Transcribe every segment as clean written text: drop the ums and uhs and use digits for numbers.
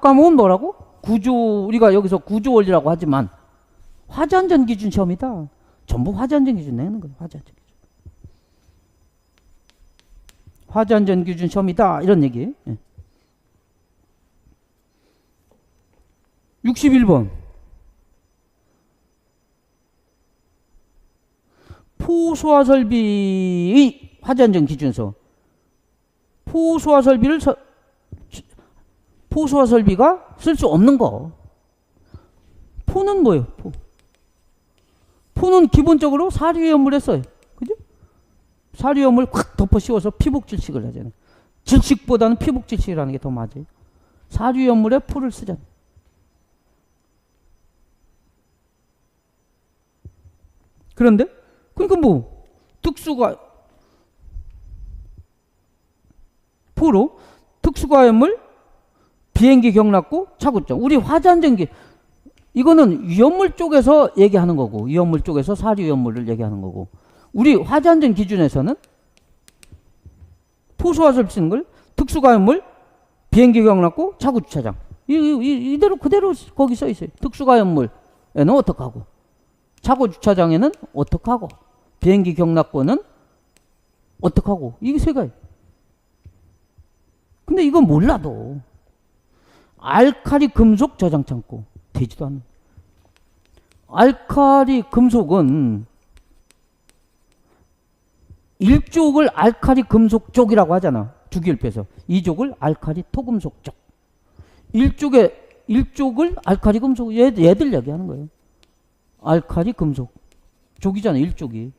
과목은 뭐라고? 구조, 우리가 여기서 구조 원리라고 하지만 화재안전 기준 시험이다. 전부 화재안전 기준 내는 거예요. 화재안전 기준. 화재안전 기준 시험이다. 이런 얘기. 예. 61번. 포소화 설비의 화재안전 기준서. 포소화 설비가 쓸 수 없는 거. 포는 뭐예요? 포는 기본적으로 사료염물에 써요. 그죠? 사료염물 확 덮어 씌워서 피복 질식을 하잖아요. 질식보다는 피복 질식을 하는 게 더 맞아요. 사료염물에 포를 쓰잖아요. 그런데 그러니까 뭐 특수가 포로 특수가염물 비행기 경락고 차고점. 우리 화재안전기 이거는 위험물 쪽에서 얘기하는 거고, 위험물 쪽에서 사료위험물을 얘기하는 거고, 우리 화재안전 기준에서는 포소화설 쓰는 걸 특수가염물 비행기 경락고 차고 주차장 이대로 그대로 거기 써 있어요. 특수가염물에는 어떡하고, 차고 주차장에는 어떡하고, 비행기 경락고는 어떡하고, 이게 세 가지. 근데 이건 몰라도 알칼리 금속 저장 창고 되지도 않는. 알칼리 금속은 일족을 알칼리 금속 쪽이라고 하잖아. 두 개를 빼서. 이족을 알칼리 토금속 쪽. 일족을 알칼리 금속. 얘들 얘기하는 거예요. 알칼리 금속 족이잖아. 일족이.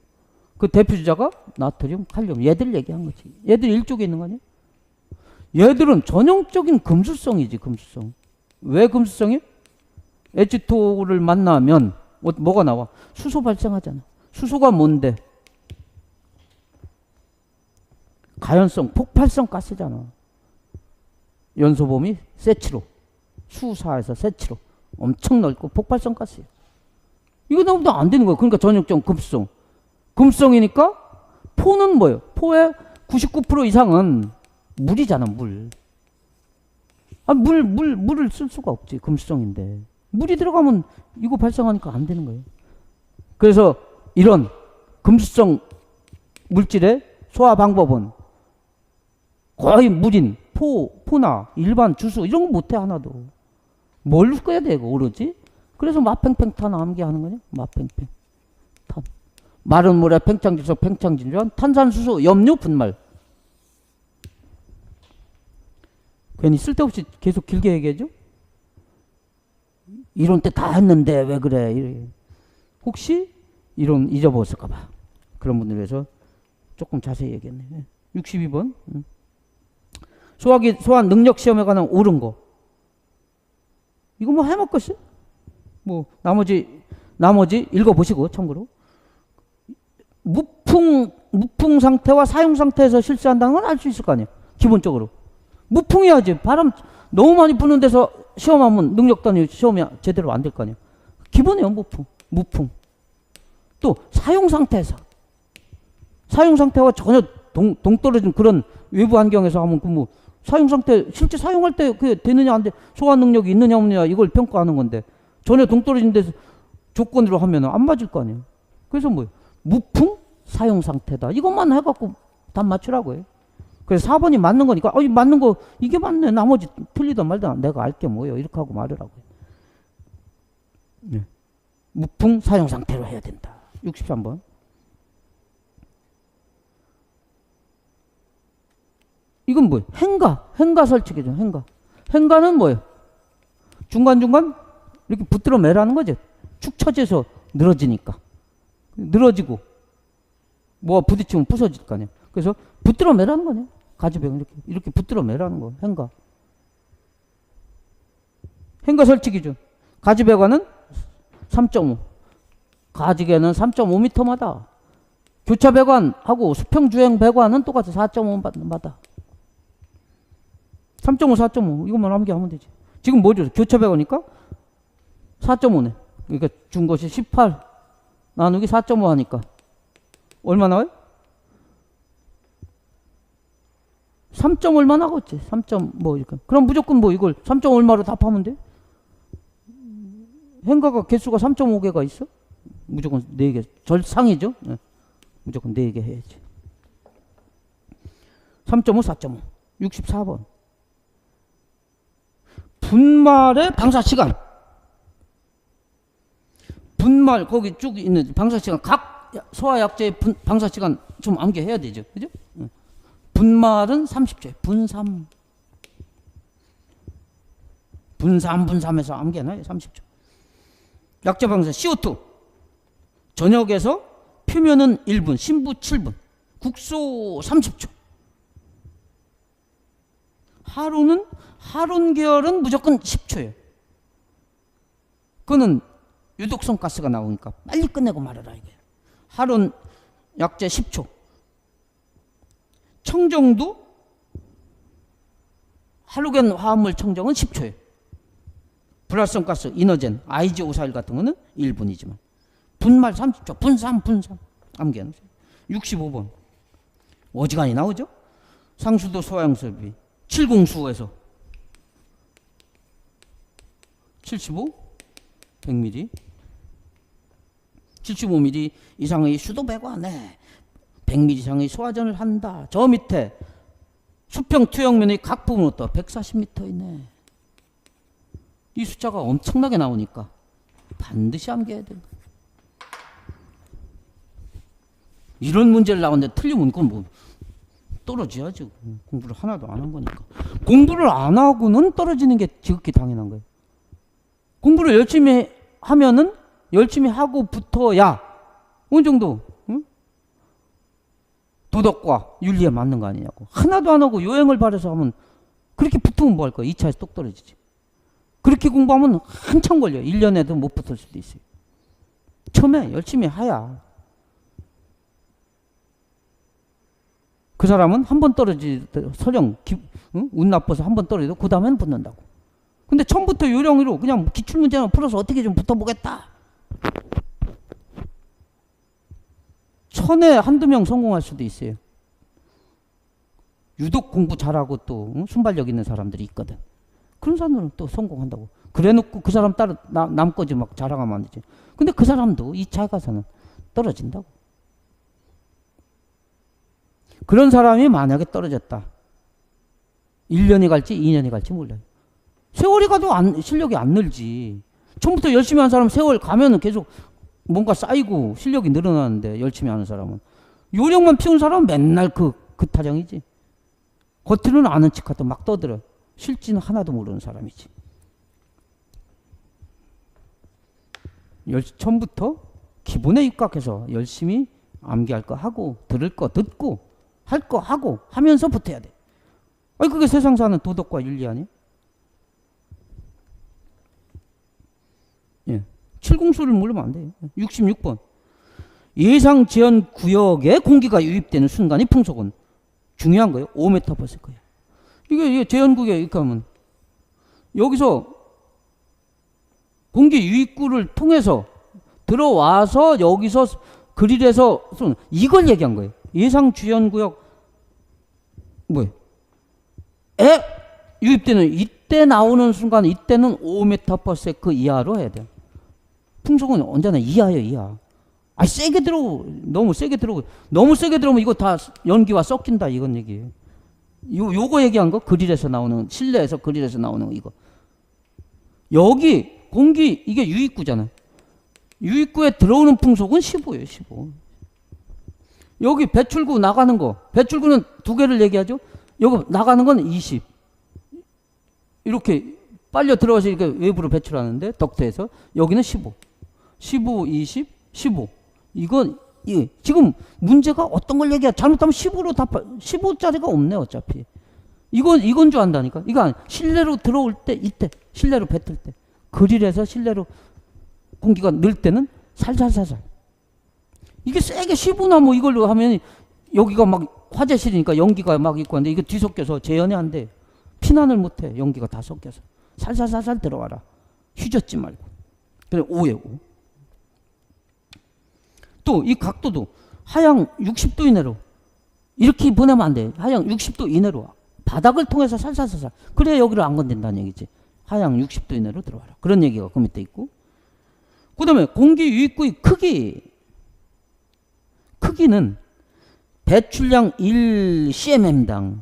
그 대표 주자가 나트륨, 칼륨. 얘들 얘기한 거지. 얘들 일족에 있는 거 아니야? 얘들은 전형적인 금수성이지. 금수성. 왜 금수성이? H2O를 만나면 뭐가 나와? 수소 발생하잖아. 수소가 뭔데? 가연성, 폭발성 가스잖아. 연소범위 세치로. 수사에서 세치로. 엄청 넓고 폭발성 가스예요. 이거 나오면 안 되는 거예요. 그러니까 전형적인 금수성. 금수성이니까 포는 뭐예요? 포의 99% 이상은 물이잖아, 물. 물을 쓸 수가 없지. 금수성인데. 물이 들어가면 이거 발생하니까 안 되는 거예요. 그래서 이런 금수성 물질의 소화 방법은 거의 물인 포나 일반 주수 이런 거 못해 하나도. 뭘 써야 돼 이거 오로지? 그래서 마팽팽탄 암기하는 거냐? 마팽팽 탄. 마른 물에 팽창질소 팽창진주한 탄산수소 염료 분말. 괜히 쓸데없이 계속 길게 얘기해줘? 이론 때 다 했는데 왜 그래? 혹시 이론 잊어버렸을까봐. 그런 분들 위해서 조금 자세히 얘기했네. 62번. 소화기 능력 시험에 관한 옳은 거. 이거 뭐 해먹겠어요? 뭐 나머지 읽어보시고 참고로. 무풍 상태와 사용 상태에서 실수한다는 건 알 수 있을 거 아니에요. 기본적으로. 무풍해야지. 바람 너무 많이 부는 데서 시험하면 능력 단위 시험이 제대로 안 될 거 아니에요. 기본이에요. 무풍. 또 사용 상태에서. 사용 상태와 전혀 동떨어진 그런 외부 환경에서 하면 그 뭐 사용 상태 실제 사용할 때 그게 되느냐 안 돼, 소화 능력이 있느냐 없느냐 이걸 평가하는 건데 전혀 동떨어진 데서 조건으로 하면 안 맞을 거 아니에요. 그래서 뭐 무풍 사용 상태다. 이것만 해갖고 답 맞추라고 해요. 그래서 4번이 맞는 거니까 맞는 거 이게 맞네. 나머지 틀리든 말든 내가 알게 뭐예요. 이렇게 하고 말으라고 해요. 네. 무풍 사용 상태로 해야 된다. 63번. 이건 뭐예요? 행가 설치기죠. 행가는 뭐예요? 중간중간 이렇게 붙들어 매라는 거죠. 축 처져서 늘어지니까. 늘어지고 뭐가 부딪히면 부서질 거 아니에요. 그래서 붙들어 매라는 거네요. 가지배경 이렇게 붙들어 매라는 거. 행가 설치 기준. 가지배관은 3.5. 가지개는 3.5m마다. 교차 배관하고 수평 주행 배관은 똑같아. 4.5마다. 3.5, 4.5 이것만 암기하면 되지. 지금 뭐죠? 교차 배관이니까 4.5네. 그러니까 준 것이 18 나누기 4.5 하니까 얼마 나와요? 3점 얼마 나겠지? 3점 뭐 이렇게. 그럼 무조건 뭐 이걸 3점 얼마로 답하면 돼? 행가가 개수가 3.5개가 있어? 무조건 4개. 절상이죠? 네. 무조건 4개 해야지. 3.5, 4.5. 64번. 분말의 방사시간. 분말 거기 쭉 있는 방사시간, 각 소화약제의 방사시간 좀 암기해야 되죠. 그죠? 분말은 30초. 분삼. 분삼에서 암기해놔요. 30초. 약제 방사 CO2. 저녁에서 표면은 1분, 심부 7분, 국소 30초. 하룬 계열은 무조건 10초예요. 그거는 유독성 가스가 나오니까 빨리 끝내고 말아라 이거예요. 하룬 약제 10초. 청정도 할로겐 화합물 청정은 10초예요. 불활성 가스 이너젠 IG541 같은 거는 1분이지만 분말 30초. 분삼 암기해놓으세요. 65번 어지간히 나오죠. 상수도 소화용설비 7공수에서 75 100ml 75ml 이상의 수도 배관에 100ml 이상의 소화전을 한다. 저 밑에 수평 투영면의 각 부분 어떠 140m 이내. 이 숫자가 엄청나게 나오니까 반드시 암기해야 돼. 이런 문제를 나오는데 틀리면 그건 뭐 떨어져야지. 공부를 하나도 안 한 거니까. 공부를 안 하고는 떨어지는 게 지극히 당연한 거예요. 공부를 열심히 하면은 열심히 하고 붙어야 어느 정도 도덕과 윤리에 맞는 거 아니냐고. 하나도 안 하고 요행을 바라서 하면 그렇게 붙으면 뭐 할 거야. 2차에서 똑 떨어지지. 그렇게 공부하면 한참 걸려요. 1년에도 못 붙을 수도 있어요. 처음에 열심히 해야. 그 사람은 한 번 떨어지도 설령 운 나빠서 한 번 떨어져도 그 다음에는 붙는다고. 근데 처음부터 요령으로 그냥 기출문제만 풀어서 어떻게 좀 붙어보겠다. 천에 한두 명 성공할 수도 있어요. 유독 공부 잘하고 또 순발력 있는 사람들이 있거든. 그런 사람들은 또 성공한다고. 그래놓고 그 사람 따라 남 거지 막 자랑하면 안 되지. 근데 그 사람도 2차에 가서는 떨어진다고. 그런 사람이 만약에 떨어졌다. 1년이 갈지 2년이 갈지 몰라요. 세월이 가도 실력이 안 늘지. 처음부터 열심히 한 사람 세월 가면은 계속 뭔가 쌓이고 실력이 늘어나는데 열심히 하는 사람은. 요령만 피운 사람은 맨날 그 타령이지. 겉으로는 아는 척하도 막 떠들어. 실지는 하나도 모르는 사람이지. 처음부터 기본에 입각해서 열심히 암기할 거 하고 들을 거 듣고 할 거 하고 하면서 붙어야 돼. 아니 그게 세상 사는 도덕과 윤리 아니에요? 예. 7공수를 모르면 안 돼요. 66번. 예상 제한 구역에 공기가 유입되는 순간의 풍속은 중요한 거예요. 5m/s예요. 이게 제한구역에 이렇게 하면 여기서 공기 유입구를 통해서 들어와서 여기서 그릴에서 이걸 얘기한 거예요. 예상 주연구역 뭐예요? 에 유입되는 이때 나오는 순간 이때는 5m/s 이하로 해야 돼요. 풍속은 언제나 이하예요. 이하. 아 세게 들어오고 너무 세게 들어오고 너무 세게 들어오면 이거 다 연기와 섞인다 이건 얘기예요. 요거 얘기한 거 그릴에서 나오는 실내에서 그릴에서 나오는 거 이거. 여기 공기 이게 유입구잖아요. 유입구에 들어오는 풍속은 15예요. 15. 여기 배출구 나가는 거. 배출구는 두 개를 얘기하죠. 여기 나가는 건 20. 이렇게 빨려 들어가서 이렇게 외부로 배출하는데 덕트에서 여기는 15. 15, 20, 15. 이건 지금 문제가 어떤 걸 얘기해? 잘못하면 15로 답할 15짜리가 없네 어차피. 이건 줄 안다니까. 이거 실내로 들어올 때 이때 실내로 뱉을 때 그릴에서 실내로 공기가 늘 때는 살살살살. 이게 세게 15나 뭐 이걸로 하면 여기가 막 화재실이니까 연기가 막 있고 한데 이거 뒤섞여서 재현이 안 돼. 피난을 못 해. 연기가 다 섞여서. 살살살살 들어와라. 휘젓지 말고. 그래 5예요. 5. 또 이 각도도 하향 60도 이내로 이렇게 보내면 안 돼. 하향 60도 이내로 와. 바닥을 통해서 살살살살. 그래야 여기를 안 건든다는 얘기지. 하향 60도 이내로 들어와라. 그런 얘기가 그 밑에 있고. 그 다음에 공기 유입구의 크기는 배출량 1cmm당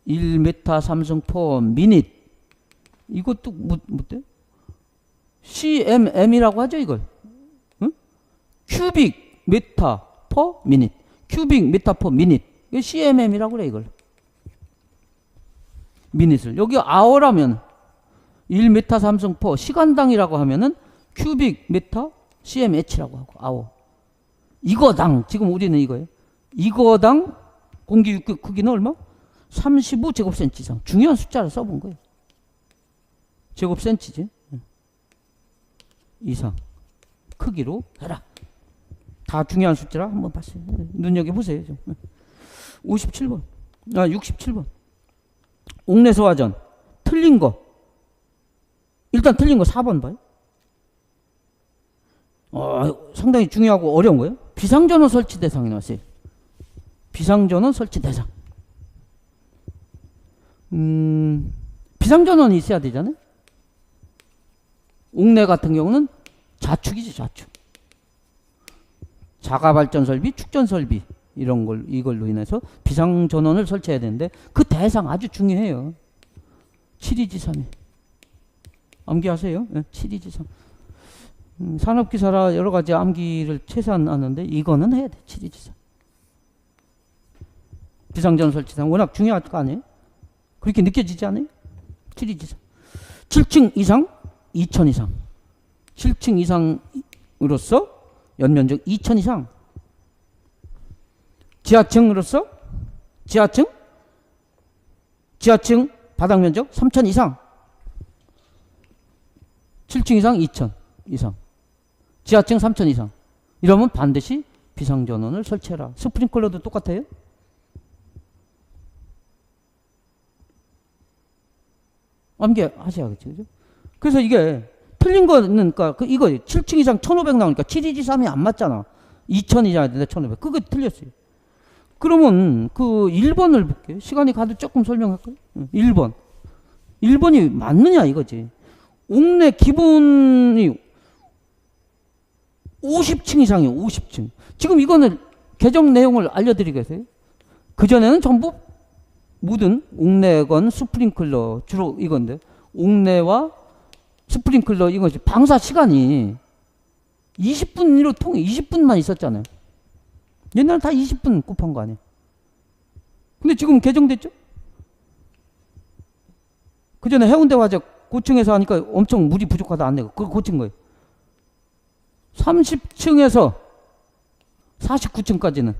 1m 삼성 per minute. 이것도 뭐대? cmm이라고 하죠, 이걸. 응? 큐빅 미터 per minute. 큐빅 미터 per minute. 이거 cmm이라고 그래, 이걸. 미닛을. 여기 아워라면 1m 삼성 per 시간당이라고 하면은 큐빅 미터 cmh라고 하고, 아워. 이거당, 지금 우리는 이거예요. 이거당 공기 유입구 크기는 얼마? 35제곱센치 이상. 중요한 숫자를 써본 거예요. 제곱센치지. 이상. 크기로 해라. 다 중요한 숫자라 한번 봤어요. 눈여겨보세요. 57번. 67번. 옥내소화전. 틀린 거. 일단 틀린 거 4번 봐요. 상당히 중요하고 어려운 거예요. 비상전원 설치 대상이 나왔어요. 비상전원 설치 대상. 비상전원이 있어야 되잖아요. 옥내 같은 경우는 자축이지, 자축. 자가발전 설비, 축전 설비 이걸로 인해서 비상전원을 설치해야 되는데 그 대상 아주 중요해요. 7.2.3에 암기하세요. 네, 7.2.3. 산업기사라 여러 가지 암기를 최소한 하는데 이거는 해야 돼. 7.2.3. 비상전원 설치상 워낙 중요할 거 아니에요? 그렇게 느껴지지 않아요? 7.2.3. 7층 이상 2천 이상. 7층 이상으로서 연면적 2천 이상. 지하층으로서 지하층 바닥 면적 3천 이상. 7층 이상 2천 이상. 지하층 3천 이상. 이러면 반드시 비상전원을 설치해라. 스프링클러도 똑같아요. 암기하셔야겠죠. 그죠? 그래서 이게 틀린 거는 그러니까 이거 7층 이상 1500 나오니까 7.2.3이 안 맞잖아. 2000 이상이 되는데 1500. 그거 틀렸어요. 그러면 그 1번을 볼게요. 시간이 가도 조금 설명할까요? 1번. 1번이 맞느냐 이거지. 옥내 기본이 50층 이상이에요. 50층. 지금 이거는 개정 내용을 알려드리겠어요. 그전에는 전부 모든 옥내건 스프링클러 주로 이건데 옥내와 스프링클러 이것이 방사 시간이 20분으로 통해 20분만 있었잖아요. 옛날에 다 20분 곱한 거 아니에요. 근데 지금 개정됐죠? 그전에 해운대 화재 고층에서 하니까 엄청 물이 부족하다 안 내고 그걸 고친 거예요. 30층에서 49층까지는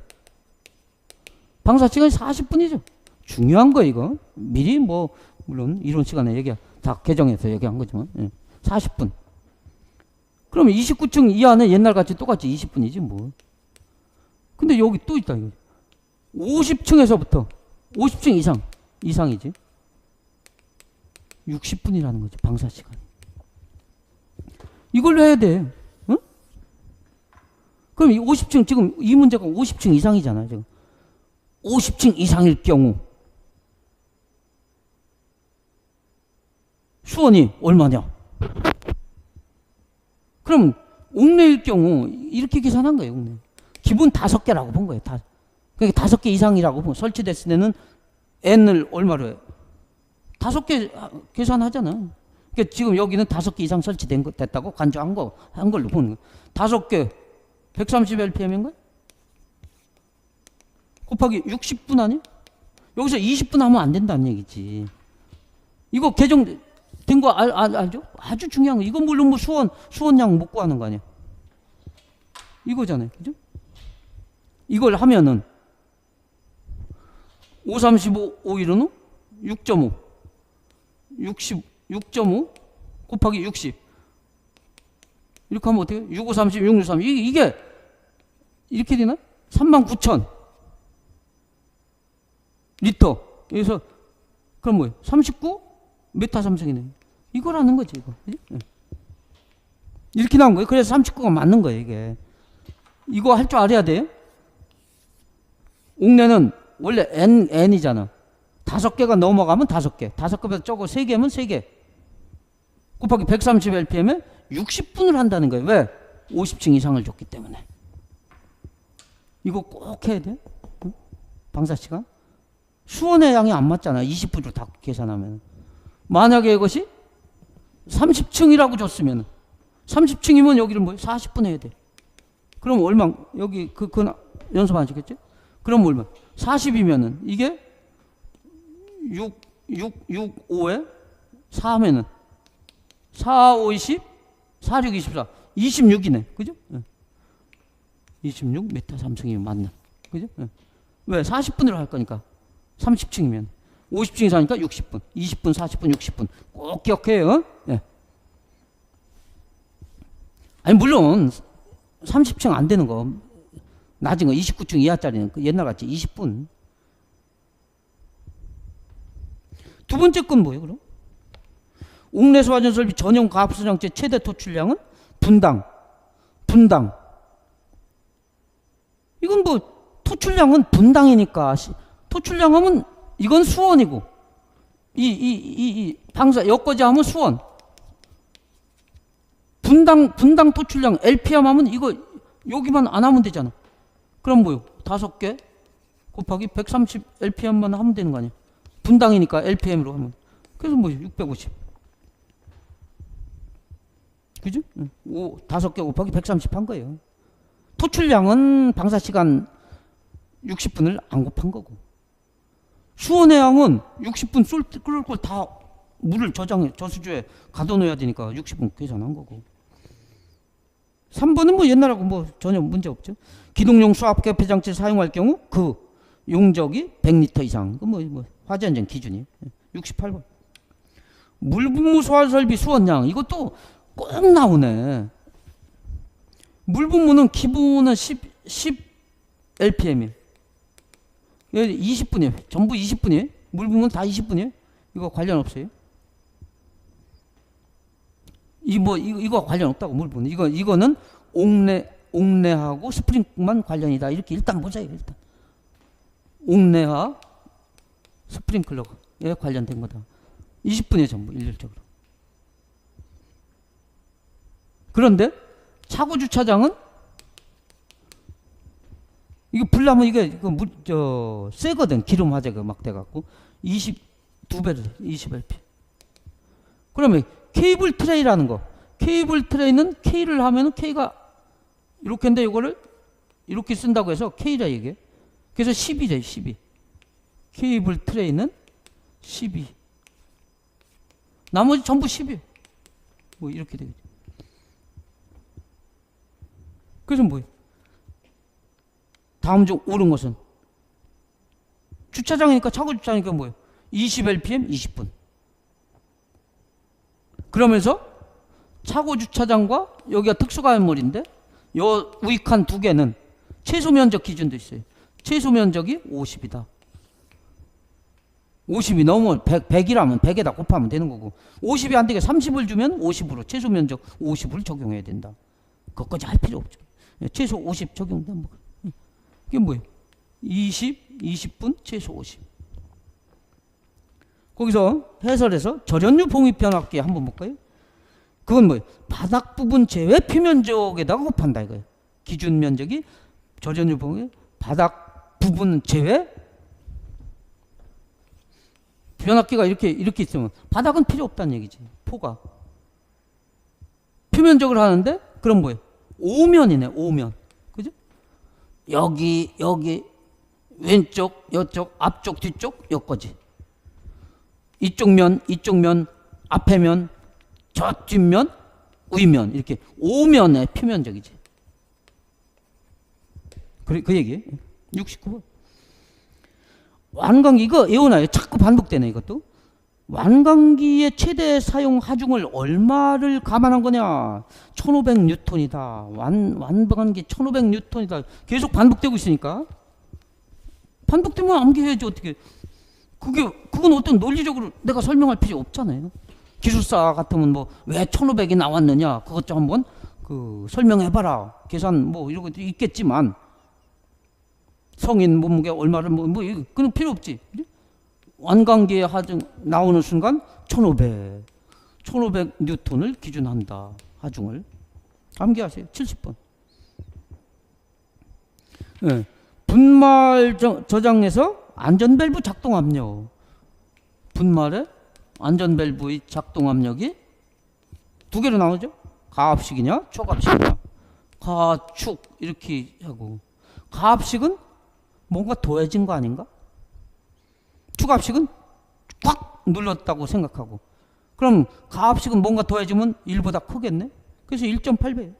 방사 시간이 40분이죠. 중요한 거 이거. 미리 뭐 물론 이론 시간에 다 개정해서 얘기한 거지만 40분. 그러면 29층 이하는 옛날같이 똑같이 20분이지 뭐. 근데 여기 또 있다 이거. 50층에서부터 50층 이상이지. 60분이라는 거지 방사 시간. 이걸로 해야 돼. 응? 그럼 50층 지금 이 문제가 50층 이상이잖아요. 지금 50층 이상일 경우 수원이 얼마냐? 그럼 옥내일 경우 이렇게 계산한 거예요. 옥내. 기본 5개라고 본 거예요. 그러니까 5개 이상이라고 본. 설치됐을 때는 n을 얼마로 해요? 5개 계산하잖아. 그러니까 지금 여기는 5개 이상 됐다고 간주한 한 걸로 보는 거예요. 5개 130rpm인가? 곱하기 60분 아니에요? 여기서 20분 하면 안 된다는 얘기지. 이거 개정된 거 알죠? 아주 중요한 거. 이건 물론 뭐 수원양 못 구하는 거 아니야. 이거잖아요. 그죠? 이걸 하면은 5, 35, 5 1은 6.5. 6.5 곱하기 60. 이렇게 하면 어떻게? 6, 5, 30, 6, 6, 3. 이게 이렇게 되나? 39,000 리터. 여기서 그럼 뭐예요? 39 메타 삼성이네. 이거라는 거지 이거. 이렇게 나온 거예요. 그래서 39가 맞는 거예요 이게. 이거 할 줄 알아야 돼요. 옥내는 원래 n이잖아. 5개가 넘어가면 5개, 5개보다 적어 3개면 3개 곱하기 130rpm에 60분을 한다는 거예요. 왜? 50층 이상을 줬기 때문에. 이거 꼭 해야 돼. 응? 방사시간. 수원의 양이 안 맞잖아. 20분으로 다 계산하면. 만약에 이것이 30층이라고 줬으면 30층이면 여기를 뭐 40분 해야 돼. 그럼 얼마? 여기 그 연습 안 하시겠지? 그럼 얼마? 40이면은 이게 6, 5에 4 하면은 4, 5, 20, 4, 6, 24. 26이네. 그죠? 26 메타 3층이면 맞나? 그죠? 왜? 40분으로 할 거니까. 30층이면. 50층 이상이니까 60분. 20분, 40분, 60분. 꼭 기억해요. 예. 아니, 물론 30층 안 되는 거. 낮은 거 29층 이하짜리는 옛날 같이 20분. 두 번째 건 뭐예요, 그럼? 옥내수 화전 설비 전용 가압수장체 최대 토출량은 분당. 이건 뭐 토출량은 분당이니까 토출량하면 이건 수원이고 이 방사 여기까지 하면 수원. 분당 토출량 LPM 하면 이거 여기만 안 하면 되잖아. 그럼 뭐요? 5개 곱하기 130 LPM만 하면 되는 거 아니야? 분당이니까 LPM으로 하면. 그래서 뭐요? 650. 그죠? 5개 곱하기 130 한 거예요. 토출량은 방사시간 60분을 안 곱한 거고. 수원의 양은 60분 끓을 걸 다 물을 저수조에 가둬놓아야 되니까 60분 계산한 거고. 3번은 뭐 옛날하고 뭐 전혀 문제 없죠. 기동용 수압계 배장체 사용할 경우 그 용적이 100리터 이상. 그 뭐 화재안전 기준이에요. 68번. 물분무 소화 설비 수원량. 이것도 꼭 나오네. 물분무는 기본은 10 LPM이에요. 20분이에요. 전부 20분이에요. 물분무는 다 20분이에요. 이거 관련 없어요. 이거 관련 없다고 물분. 이거는 옥내하고 스프링만 관련이다. 이렇게 일단 보자요. 일단 옥내와 스프링클러에 관련된 거다. 20분이에요. 전부 일률적으로. 그런데 차고 주차장은 이거 불나면 이게 세거든. 기름 화재가 막 돼갖고 22배를 20LP. 그러면 케이블 트레이라는 거. 케이블 트레이는 K를 하면은 K가 이렇게인데 이거를 이렇게 쓴다고 해서 K라 이게. 그래서 12래 12. 케이블 트레이는 12. 나머지 전부 10이에요. 뭐 이렇게 되겠죠. 그래서 뭐예요? 다음 중 옳은 것은 주차장이니까 차고 주차장이니까 뭐예요? 20LPM 20분. 그러면서 차고 주차장과 여기가 특수가연물인데 요 우익한 두 개는 최소 면적 기준도 있어요. 최소 면적이 50이다. 50이 넘으면 100이라면 100에다 곱하면 되는 거고 50이 안 되게 30을 주면 50으로 최소 면적 50을 적용해야 된다. 그것까지 할 필요 없죠. 최소 50 적용된 거. 이게 뭐예요? 20분 최소 50. 거기서 해설해서 절연유 봉입 변압기 한번 볼까요? 그건 뭐예요? 바닥 부분 제외 표면적에다가 곱한다 이거예요. 기준 면적이 절연유 봉입 바닥 부분 제외 변압기가 이렇게 있으면 바닥은 필요 없다는 얘기지. 포가 표면적으로 하는데 그럼 뭐예요? 오면이네. 오면. 그죠? 여기 왼쪽 이쪽 앞쪽 뒤쪽 여기까지 이쪽 면 앞에 면 저 뒷면 위면 이렇게 오면의 표면적이지. 그 얘기예요. 69번. 완광기 이거 외워놔요. 자꾸 반복되네 이것도. 완광기의 최대 사용 하중을 얼마를 감안한 거냐? 1500뉴턴이다. 완광기 1500뉴턴이다. 계속 반복되고 있으니까. 반복되면 암기해야지 어떻게. 그건 어떤 논리적으로 내가 설명할 필요 없잖아요. 기술사 같으면 뭐 왜 1500이 나왔느냐? 그것 좀 한번 설명해봐라. 계산 뭐 이런 것도 있겠지만 성인 몸무게 얼마를 그건 필요 없지. 완광기의 하중 나오는 순간 1500 뉴턴을 기준한다. 하중을. 암기하세요. 70번. 네. 분말 저장에서 안전밸브 작동 압력. 분말의 안전밸브의 작동 압력이 두 개로 나오죠. 가압식이냐 초가압식이냐. 가축 이렇게 하고, 가압식은 뭔가 더해진 거 아닌가? 축압식은 꽉 눌렀다고 생각하고, 그럼 가압식은 뭔가 더해지면 1보다 크겠네. 그래서 1.8배.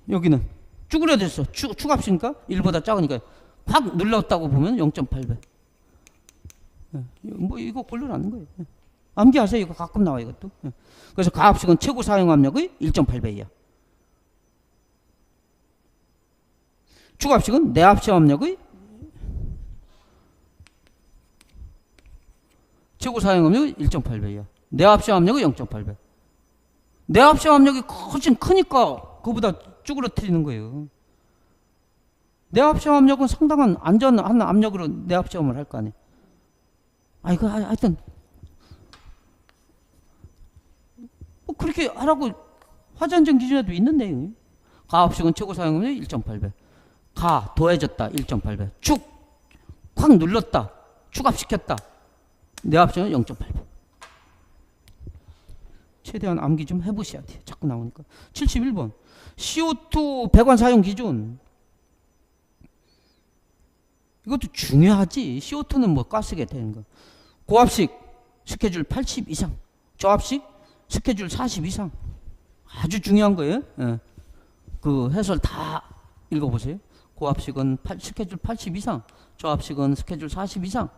여기는 쭈그려졌어. 축압식이니까 1보다 작으니까 확 눌렀다고 보면 0.8배. 뭐 이거 골라놨는 거예요. 암기하세요. 이거 가끔 나와 이것도. 그래서 가압식은 최고 사용 압력의 1.8배이야. 축압식은 내압시험 압력의 최고 사용 압력이 1.8배야. 내압시험 압력이 0.8배. 내압시험 압력이 훨씬 크니까 그보다 쭈그러뜨리는 거예요. 내압시험 압력은 상당한 안전한 압력으로 내압시험을 할 거 아니에요. 이거 하여튼 뭐 그렇게 하라고 화재안전 기준에도 있는 내용이에요. 가압식은 최고 사용 압력이 1.8배. 가 더해졌다 1.8배. 축 확 눌렀다 축압시켰다 내압시험은 0.8배. 최대한 암기 좀 해보셔야 돼요. 자꾸 나오니까. 71번 CO2 배관 사용 기준. 이것도 중요하지. CO2는 뭐 가스게 되는 거. 고압식 스케줄 80 이상, 저압식 스케줄 40 이상. 아주 중요한 거예요. 예. 그 해설 다 읽어보세요. 고압식은 스케줄 80 이상, 저압식은 스케줄 40 이상.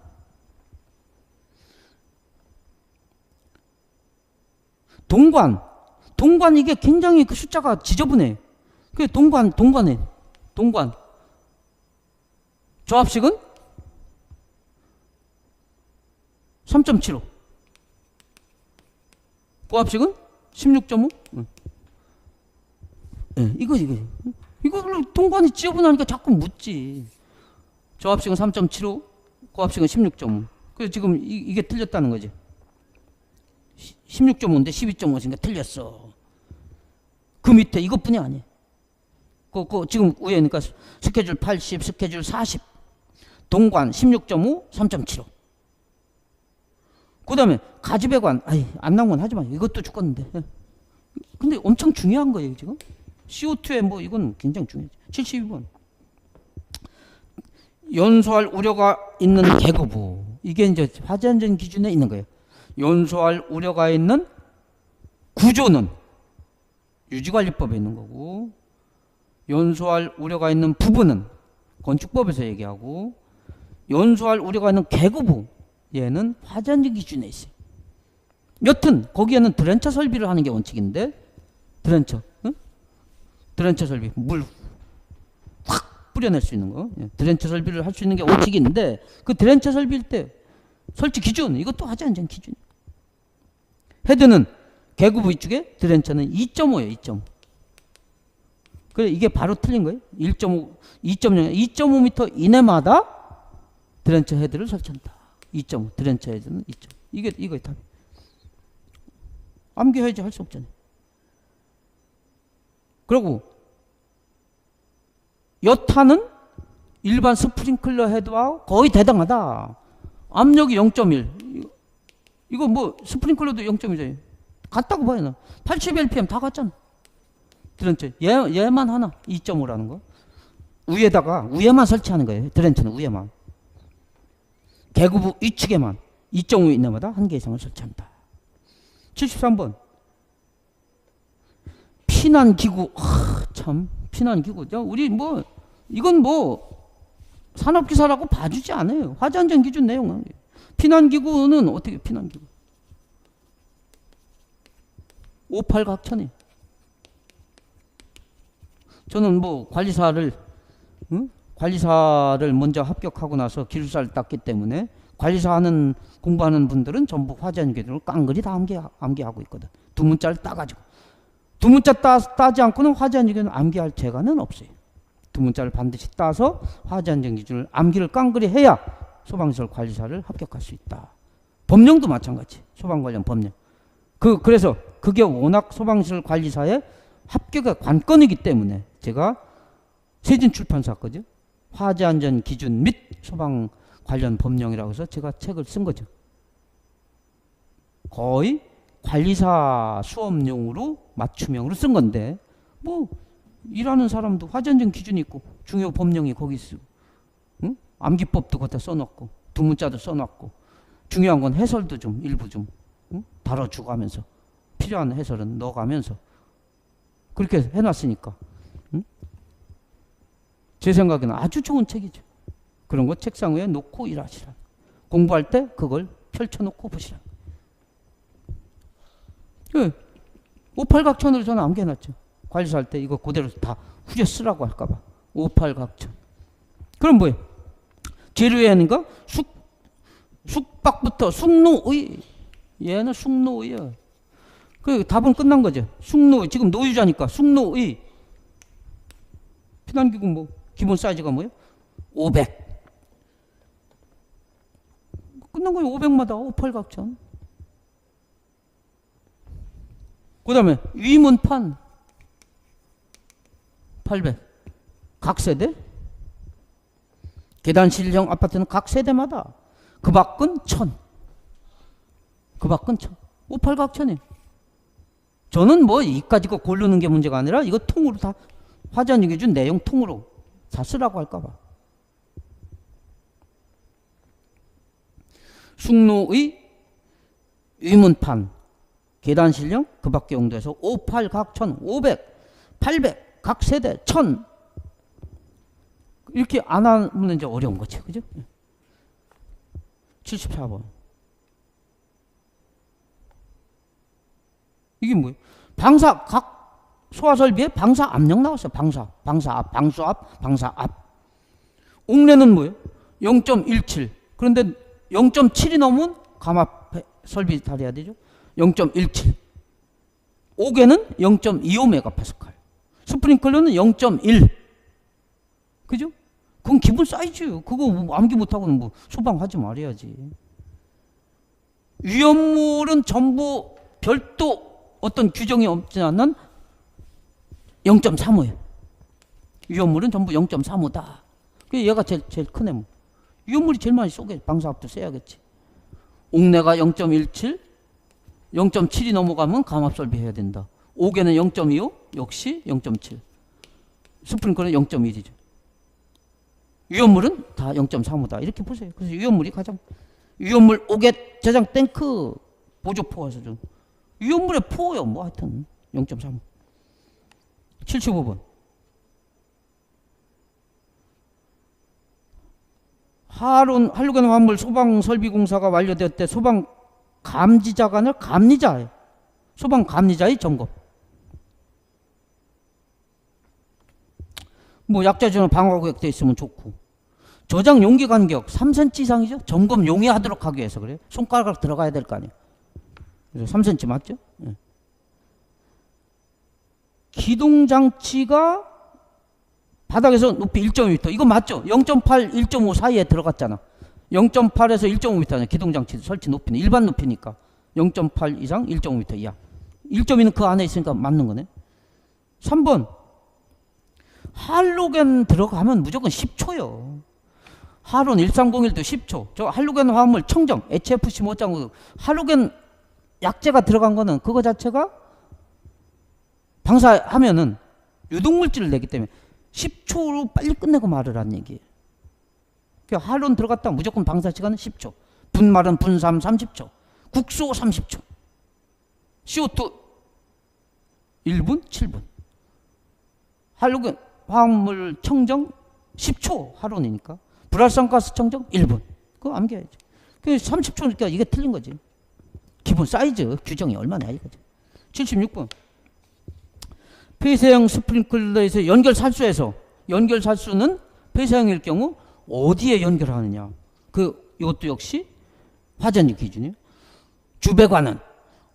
동관 이게 굉장히 그 숫자가 지저분해. 그 동관. 저압식은 3.75. 고압식은 16.5. 이거 동관이 지저분하니까 자꾸 묻지. 저압식은 3.75, 고압식은 16.5. 그래서 지금 이게 틀렸다는 거지. 16.5인데 12.5니까 틀렸어. 그 밑에 이것뿐이 아니에요. 지금 위에니까 스케줄 80, 스케줄 40, 동관 16.5, 3.75. 그 다음에 가지배관, 안 나온 건 하지 마. 이것도 죽었는데. 근데 엄청 중요한 거예요, 지금. CO2에 뭐 이건 굉장히 중요하지. 72번. 연소할 우려가 있는 계급부. 이게 이제 화재안전 기준에 있는 거예요. 연소할 우려가 있는 구조는 유지관리법에 있는 거고, 연소할 우려가 있는 부분은 건축법에서 얘기하고, 연소할 우려가 있는 계급부 얘는 화재안전 기준에 있어요. 여튼 거기에는 드렌처 설비를 하는 게 원칙인데, 드렌처 설비, 물 확 뿌려낼 수 있는 거, 드렌처 설비를 할 수 있는 게 원칙인데, 그 드렌처 설비일 때 설치 기준, 이것도 화재안전 기준. 헤드는 계급 위쪽에, 드렌처는 2.5예요. 2.5. 그래, 이게 바로 틀린 거예요. 1.5, 2.0, 2.5m 이내마다 드렌처 헤드를 설치한다. 2.5, 드렌처 헤드는 2.5. 이거의 답이. 암기해야지 할 수 없잖아요. 그리고 여타는 일반 스프링클러 헤드와 거의 대등하다. 압력이 0.1. 이거 뭐 스프링클러도 0.1이잖아요. 같다고 봐요. 나 80LPM 다 같잖아. 드렌처 얘만 하나 2.5라는 거. 위에만 설치하는 거예요. 드렌처는 위에만. 계급부 위측에만 2.5 이내마다 한 개 이상을 설치한다. 73번 피난기구. 참 피난기구. 우리 뭐 이건 뭐 산업기사라고 봐주지 않아요. 화재안전 기준 내용은. 피난기구는 어떻게 피난기구? 58각천이에요. 저는 뭐 관리사를 먼저 합격하고 나서 기술사를 땄기 때문에 관리사 공부하는 분들은 전부 화재안전 기준을 깡그리 다 암기하고 있거든. 두 문자를 따가지고. 두 문자 따지 않고는 화재안전 기준을 암기할 재간은 없어요. 두 문자를 반드시 따서 화재 안전 기준을 암기를 깡그리 해야 소방시설 관리사를 합격할 수 있다. 법령도 마찬가지. 소방 관련 법령. 그래서 그게 워낙 소방시설 관리사의 합격의 관건이기 때문에 제가 세진 출판사 거죠. 화재 안전 기준 및 소방 관련 법령이라고 해서 제가 책을 쓴 거죠. 거의 관리사 수업용으로 맞춤형으로 쓴 건데 뭐 일하는 사람도 화재 안전 기준이 있고 중요 법령이 거기 있고 응? 암기법도 거기다 써놓고 두 문자도 써놨고 중요한 건 해설도 좀 일부 좀 응? 다뤄주고 하면서 필요한 해설은 넣어가면서 그렇게 해놨으니까 응? 제 생각에는 아주 좋은 책이죠. 그런 거 책상 위에 놓고 일하시라. 공부할 때 그걸 펼쳐놓고 보시라. 예. 오팔각천으로 저는 암기해놨죠. 관리사할 때 이거 그대로 다 후려 쓰라고 할까봐. 오팔각천. 그럼 뭐예요? 재료에는가 숙박부터 숙노의. 얘는 숙노의야. 그 답은 끝난 거죠. 숙노의. 지금 노유자니까 숙노의. 피난기구 뭐 기본 사이즈가 뭐예요? 500. 끝난 거예요. 500마다 오팔각천. 그 다음에 위문판 800. 각 세대. 계단실형 아파트는 각 세대마다 그 밖은 1000. 그 밖은 1000. 오팔각천이에요. 저는 뭐 이까지 거 고르는 게 문제가 아니라 이거 통으로 다 화재안전 기준 내용 통으로 다 쓰라고 할까봐. 숙로의 위문판 계단실형 그 밖의 용도에서 58각천 500 800 각 세대 1000 이렇게 안 하면 이제 어려운 거지. 그죠? 74번. 이게 뭐예요? 방사 각 소화설비에 방사 압력 나왔어요. 방사 앞, 방수 앞, 방사 앞. 옥내는 뭐예요? 0.17. 그런데 0.7이 넘으면 감압 설비 달해야 되죠. 0.17. 옥에는 0.25메가파스칼. 스프링클러는 0.1. 그죠? 그건 기본 사이즈예요. 그거 암기 못하고는 뭐 소방하지 말아야지. 위험물은 전부 별도 어떤 규정이 없지 않는 0.35예요. 위험물은 전부 0.35다. 얘가 제일 크네. 뭐. 위험물이 제일 많이 쏘게 방사압도 써야겠지. 옥내가 0.17, 0.7이 넘어가면 감압설비 해야 된다. 옥에는 0.25, 역시 0.7. 스프링클러는 0.1이죠. 위험물은 다 0.35다. 이렇게 보세요. 그래서 위험물이 가장 위험물 옥에 저장 탱크 보조포화서 좀 위험물의 포요. 뭐 하여튼 0.35. 75번. 한루겐 화물 소방설비공사가 완료될 때 소방 감지자관을 감리자예요. 소방 감리자의 점검. 뭐 약자전화 방화구역 돼 있으면 좋고. 저장 용기 간격 3cm 이상이죠. 점검 용이하도록 하기 위해서 그래요. 손가락 들어가야 될 거 아니에요. 그래서 3cm 맞죠? 네. 기동장치가 바닥에서 높이 1.5m. 이거 맞죠? 0.8, 1.5 사이에 들어갔잖아. 0.8에서 1.5m잖아. 기동장치 설치 높이는. 일반 높이니까. 0.8 이상 1.5m 이하. 1.2는 그 안에 있으니까 맞는 거네. 3번. 할로겐 들어가면 무조건 10초요. 할론 1301도 10초. 저 할로겐 화합물 청정, HFC 못장구 할로겐 약재가 들어간 거는 그거 자체가 방사하면은 유독물질을 내기 때문에 10초로 빨리 끝내고 말을 하는 얘기예요. 그러니까 할론 들어갔다 무조건 방사 시간은 10초. 분말은 분삼 30초. 국소 30초. CO2 1분, 7분. 할로겐 화학물 청정 10초 할론이니까. 불활성가스 청정 1분. 그거 암기해야죠. 그 30초니까 이게 틀린 거지. 기본 사이즈 규정이 얼마나 이거지. 76번. 폐쇄형 스프링클러에서 연결살수에서 연결살수는 폐쇄형일 경우 어디에 연결하느냐. 이것도 역시 화재안전 기준이에요. 주배관은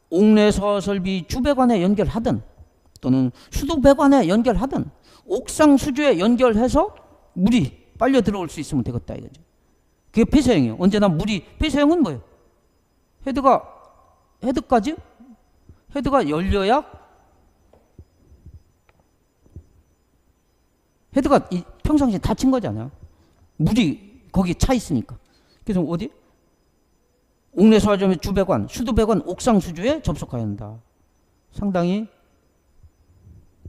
옥내 소화설비 주배관에 연결하든 또는 수도 배관에 연결하든 옥상 수조에 연결해서 물이 빨려 들어올 수 있으면 되겠다 이거죠. 그게 폐쇄형이에요. 언제나 물이, 폐쇄형은 뭐예요? 헤드까지 헤드가 열려야 헤드가 평상시에 닫힌 거잖아요. 물이 거기 차 있으니까. 그래서 어디? 옥내 소화점의 주배관, 수도배관 옥상 수조에 접속해야 한다. 상당히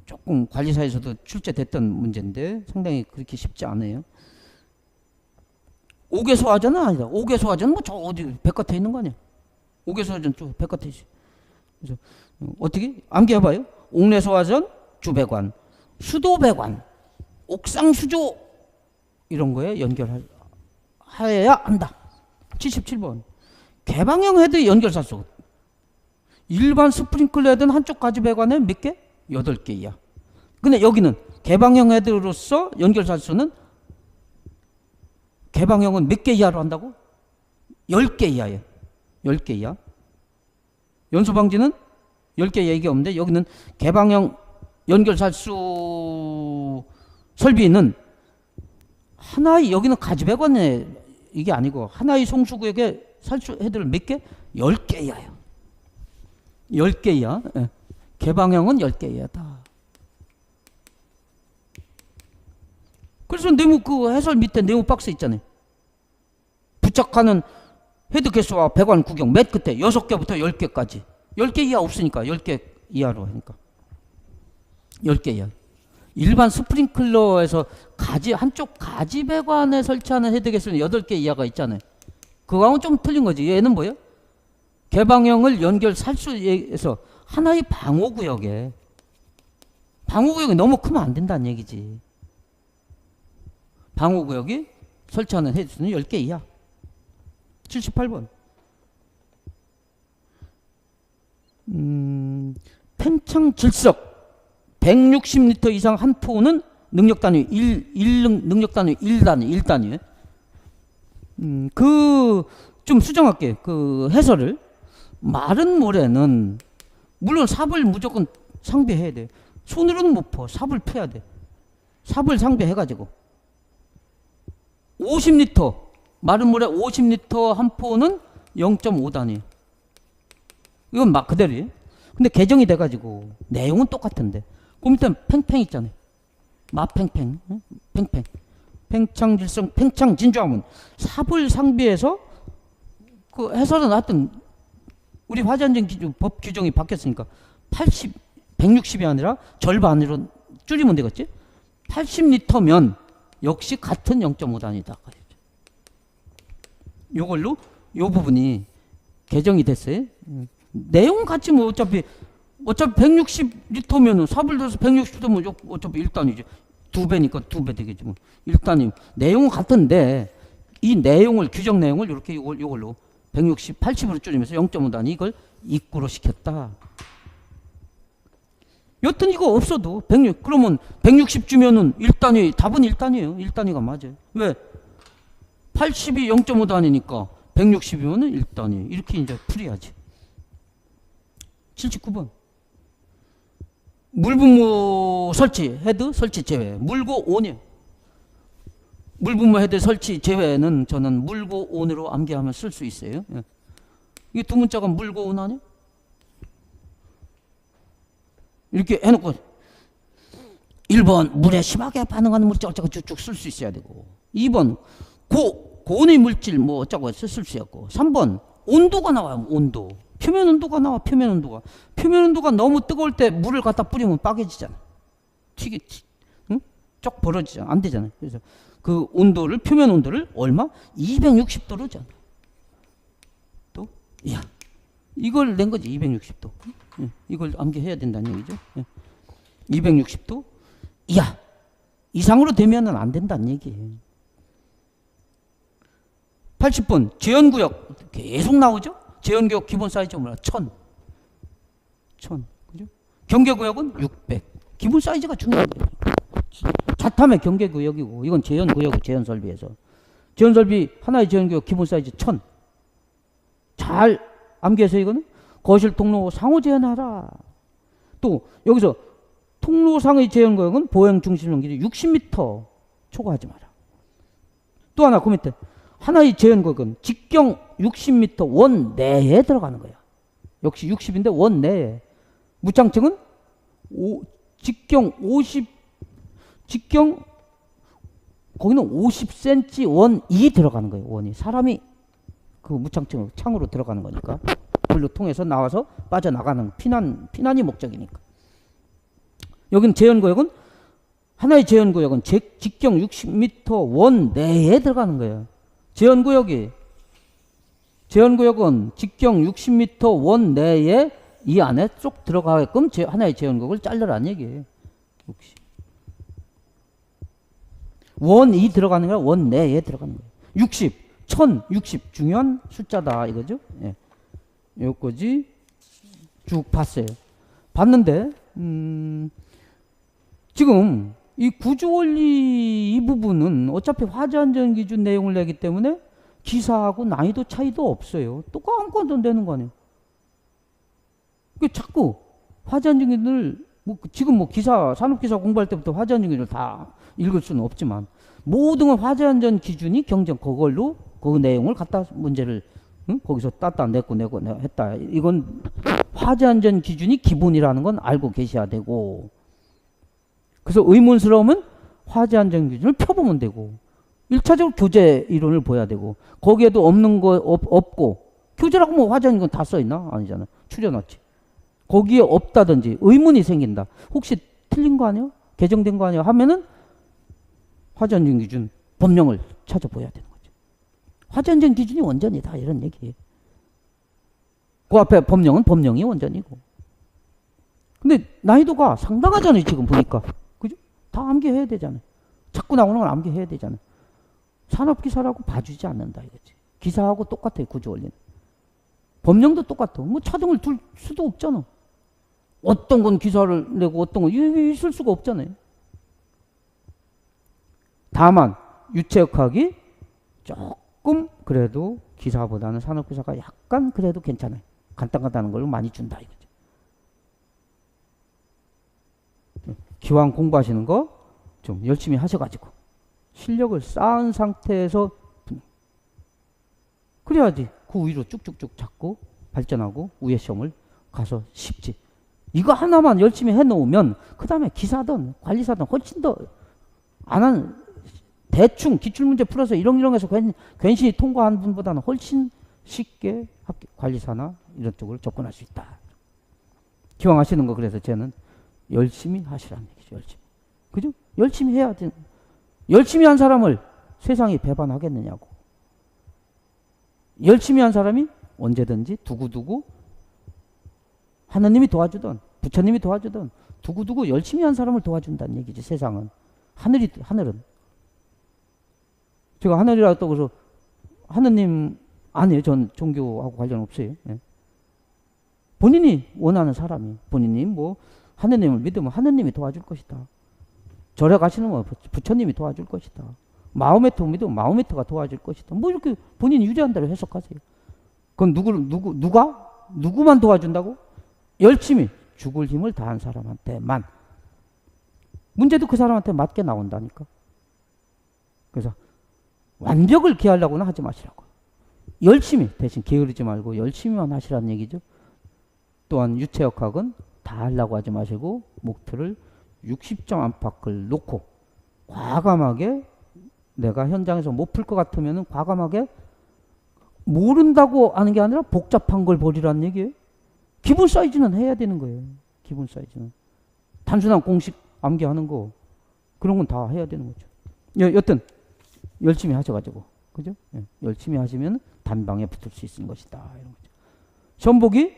조금 관리사에서도 출제됐던 문제인데 상당히 그렇게 쉽지 않아요. 옥외 소화전은 아니다. 옥외 소화전은 뭐 저 어디 백과태 있는 거 아니야? 옥외 소화전 저 백과태 있어. 그래서 어떻게 암기해봐요? 옥내 소화전, 주배관, 수도배관, 옥상 수조 이런 거에 연결하여야 한다. 77번. 개방형 헤드 연결사수. 일반 스프링클러 헤드는 한쪽 가지 배관에 몇 개? 8개 이하. 근데 여기는 개방형 헤드로서 연결사수는 개방형은 몇 개 이하로 한다고? 10개 이하예요. 10개 이하. 연소방지는 10개 이하 이게 없는데 여기는 개방형 연결살수 설비는 하나의 여기는 가지배관에 이게 아니고 하나의 송수구역에 살수 헤드를 몇 개? 10개 이하예요. 10개 이하. 예. 개방형은 10개 이하다. 그래서 네모 그 해설 밑에 네모 박스 있잖아요. 부착하는 헤드 개수와 배관 구경 맨 끝에 6개부터 10개까지. 10개 이하 없으니까 10개 이하로 하니까. 10개 이하. 일반 스프링클러에서 한쪽 가지 배관에 설치하는 헤드 개수는 8개 이하가 있잖아요. 그거하고는 좀 틀린 거지. 얘는 뭐예요? 개방형을 연결 살수에서 하나의 방호구역에 방호구역이 너무 크면 안 된다는 얘기지. 방호구역이 설치하는 헤드수는 10개 이하. 78번. 팽창 질석 160리터 이상 한 포는 능력 단위 능력 단위 1단위. 좀 수정할게. 그 해설을 마른 모래는 물론 삽을 무조건 상비해야 돼. 손으로는 못 퍼. 삽을 펴야 돼. 삽을 상비해가지고 50리터 마른 모래 50리터 한 포는 0.5단위. 이건 막 그대로예요. 근데 개정이 돼가지고 내용은 똑같은데 그 밑에 팽팽 있잖아요. 마팽팽, 팽팽, 팽창질성, 팽창 진주화문 삽을 상비해서 그 해설은 하여튼 우리 화재안전 기준 법 규정이 바뀌었으니까 160이 아니라 절반으로 줄이면 되겠지? 80리터면 역시 같은 0.5단위다. 요걸로 요 부분이 개정이 됐어요. 내용 같이 뭐 어차피 160리터면은 삽을 넣어서 160리터면 어차피 1단위지. 2배니까 2배 되겠지 뭐. 1단위. 내용은 같은데 이 내용을 규정 내용을 이렇게 요걸로 80으로 줄이면서 0.5단위 이걸 입구로 시켰다. 여튼 이거 없어도 160 그러면 160 주면은 1단위 답은 1단위예요. 1단위가 맞아요. 왜? 80이 0.5단위니까 160이면은 1단위. 이렇게 이제 풀이하지. 79번. 물분무 설치 헤드 설치 제외. 물고 온이에요. 물분무 헤드 설치 제외는 저는 물고 온으로 암기하면 쓸 수 있어요. 예. 이게 두 문자가 물고 온 아니에요? 이렇게 해놓고 1번 물에 심하게 반응하는 물질 어쩌고 쭉쭉 쓸 수 있어야 되고 2번 고온의 물질 뭐 어쩌고 쓸 수 있고 3번 온도가 나와요. 온도 표면 온도가 나와. 표면 온도가 너무 뜨거울 때 물을 갖다 뿌리면 빠개지잖아. 응? 쭉 벌어지잖아. 안 되잖아요. 그래서 그 온도를 표면 온도를 얼마? 260도로잖아. 또 야 이걸 낸 거지. 260도. 이걸 암기해야 된다는 얘기죠. 260도 이하 이상으로 되면은 안 된다는 얘기예요. 80번 제한구역 계속 나오죠. 제한구역 기본 사이즈 뭐야? 1000. 그죠? 경계구역은 600. 기본 사이즈가 중요한 거예요. 자탐의 경계구역이고 이건 제한구역 제한설비에서 제한설비 하나의 제한구역 기본 사이즈 1000. 잘 암기해서 이거는 거실 통로 상호 제한하라. 또 여기서 통로상의 제한구역은 보행 중심적 기준 60m 초과하지 마라. 또 하나 그 밑에 하나의 제한구역은 직경 60m 원 내에 들어가는 거야. 역시 60인데 원 내에. 무창증은 직경 50, 직경 거기는 50cm 원이 들어가는 거예요. 원이. 사람이 그 무창증 창으로 들어가는 거니까. 불로 통해서 나와서 빠져나가는 피난이 목적이니까. 여긴 제한구역은 하나의 제한구역은 직경 60m 원 내에 들어가는 거예요. 제한구역은 직경 60m 원 내에 이 안에 쏙 들어가게끔 하나의 제한구역을 자르라는 얘기예요. 60. 원이 들어가는 거야. 원 내에 들어가는 거예요. 60, 1060 중요한 숫자다 이거죠. 예. 여기까지 쭉 봤어요. 봤는데 지금 이 구조원리 이 부분은 어차피 화재안전기준 내용을 내기 때문에 기사하고 난이도 차이도 없어요. 똑같은 되는 거 아니에요. 자꾸 화재안전기준을 지금 기사 산업기사 공부할 때부터 화재안전기준을 다 읽을 수는 없지만 모든 화재안전기준이 경정 그걸로 그 내용을 갖다 문제를 거기서 땄다 냈고 했다. 이건 화재안전기준이 기본이라는 건 알고 계셔야 되고, 그래서 의문스러우면 화재안전기준을 펴보면 되고 1차적으로 교재 이론을 보여야 되고, 거기에도 없는 거 없고, 교재라고 뭐 화재안전기준 다 써있나? 아니잖아. 추려놨지. 거기에 없다든지 의문이 생긴다. 혹시 틀린 거 아니야? 개정된 거 아니야? 하면은 화재안전기준 법령을 찾아보야 되는 거죠. 화재안전기준이 원전이다 이런 얘기예요. 그 앞에 법령은 법령이 원전이고. 근데 난이도가 상당하잖아요. 지금 보니까. 그죠? 다 암기해야 되잖아요. 자꾸 나오는 건 암기해야 되잖아요. 산업기사라고 봐주지 않는다 이거지. 기사하고 똑같아요. 구조원리는. 법령도 똑같아. 뭐 차등을 둘 수도 없잖아. 어떤 건 기사를 내고 어떤 건 있을 수가 없잖아요. 다만 유체역학이 조금 그래도 기사보다는 산업기사가 약간 그래도 괜찮아요. 간단하다는 걸로 많이 준다 이거죠. 기왕 공부하시는 거 좀 열심히 하셔가지고 실력을 쌓은 상태에서 그래야지 그 위로 쭉쭉쭉 잡고 발전하고 위에 시험을 가서 쉽지. 이거 하나만 열심히 해놓으면 그 다음에 기사든 관리사든 훨씬 더 안 하는, 대충 기출문제 풀어서 이렁이렁해서 괜시히 통과한 분보다는 훨씬 쉽게 관리사나 이런 쪽으로 접근할 수 있다. 기왕 하시는 거 그래서 쟤는 열심히 하시라는 얘기죠. 열심히. 그죠? 열심히 해야 돼. 열심히 한 사람을 세상이 배반하겠느냐고. 열심히 한 사람이 언제든지 두고두고 하느님이 도와주든 부처님이 도와주든 두고두고 열심히 한 사람을 도와준다는 얘기지. 세상은. 하늘은. 제가 하늘이라고 또 그래서 하느님 아니에요. 전 종교하고 관련 없어요. 예. 본인이 원하는 사람이, 본인이 뭐 하느님을 믿으면 하느님이 도와줄 것이다. 절에 가시는 건 부처님이 도와줄 것이다. 마호메트 믿으면 마호메트가 도와줄 것이다. 뭐 이렇게 본인이 유리한 대로 해석하세요. 그건 누구만 도와준다고? 열심히 죽을 힘을 다한 사람한테만. 문제도 그 사람한테 맞게 나온다니까. 그래서 완벽을 기하려고는 하지 마시라고. 열심히, 대신 게으르지 말고 열심히만 하시라는 얘기죠. 또한 유체역학은 다 하려고 하지 마시고 목표를 60점 안팎을 놓고 과감하게, 내가 현장에서 못 풀 것 같으면 과감하게 모른다고 하는 게 아니라 복잡한 걸 버리라는 얘기예요. 기본 사이즈는 해야 되는 거예요. 기본 사이즈는. 단순한 공식 암기하는 거 그런 건 다 해야 되는 거죠. 여튼 열심히 하셔가지고, 그죠? 예, 열심히 하시면 단방에 붙을 수 있는 것이다. 이런 거죠. 시험 보기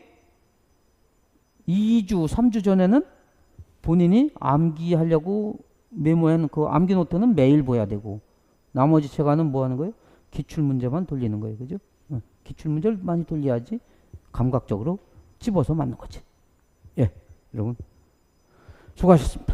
2주, 3주 전에는 본인이 암기하려고 메모한 그 암기 노트는 매일 봐야 되고, 나머지 시간은 뭐 하는 거예요? 기출문제만 돌리는 거예요. 그죠? 기출문제를 많이 돌려야지 감각적으로 집어서 맞는 거지. 예, 여러분 수고하셨습니다.